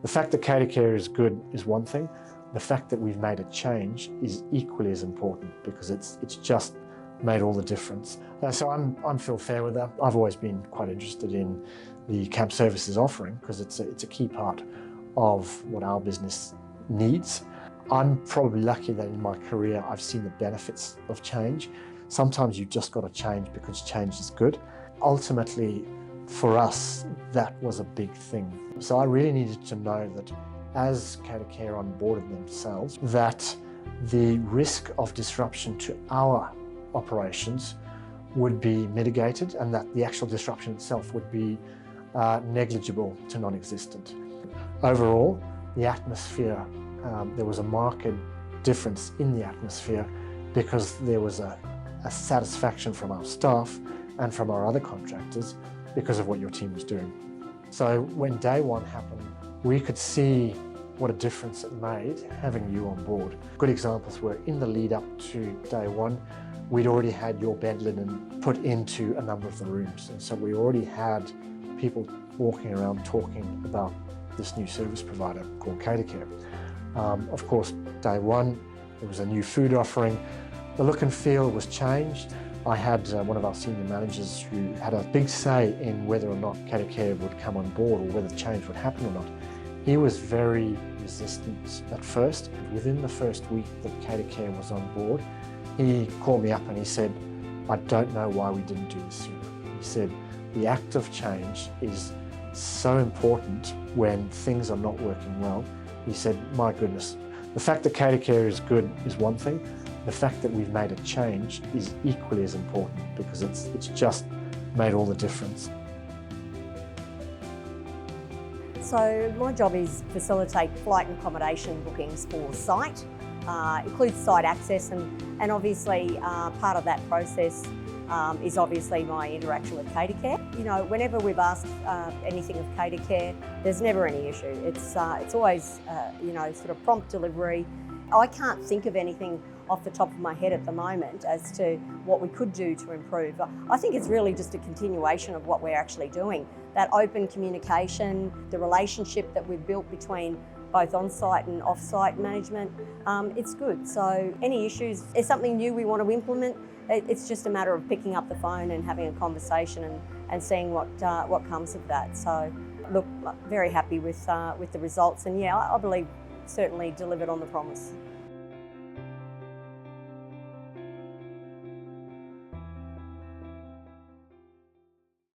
The fact that catering is good is one thing. The fact that we've made a change is equally as important, because it's just made all the difference. So I'm Phil Fairweather. I've always been quite interested in the camp services offering because it's a key part of what our business needs. I'm probably lucky that in my career I've seen the benefits of change. Sometimes you've just got to change because change is good. Ultimately, for us, that was a big thing. So I really needed to know that as Catacare onboarded themselves, that the risk of disruption to our operations would be mitigated and that the actual disruption itself would be negligible to non-existent. Overall, the atmosphere, there was a marked difference in the atmosphere because there was a satisfaction from our staff and from our other contractors because of what your team was doing. So when day one happened, we could see what a difference it made having you on board. Good examples were in the lead up to day one, we'd already had your bed linen put into a number of the rooms. And so we already had people walking around talking about this new service provider called Catacare. Of course, day one, there was a new food offering. The look and feel was changed. I had one of our senior managers who had a big say in whether or not Catacare would come on board or whether change would happen or not. He was very resistant at first. Within the first week that Catacare was on board, he called me up and he said, I don't know why we didn't do this sooner. He said, the act of change is so important when things are not working well. He said, my goodness, the fact that Catacare is good is one thing. The fact that we've made a change is equally as important because it's just made all the difference. So my job is facilitate flight and accommodation bookings for site, includes site access and obviously part of that process is obviously my interaction with Catacare. You know, whenever we've asked anything of Catacare, there's never any issue. It's always, you know, sort of prompt delivery. I can't think of anything off the top of my head at the moment as to what we could do to improve. I think it's really just a continuation of what we're actually doing. That open communication, the relationship that we've built between both on-site and off-site management, it's good. So any issues, if something new we want to implement, it's just a matter of picking up the phone and having a conversation and seeing what comes of that. So look, very happy with the results, and yeah, I believe certainly delivered on the promise.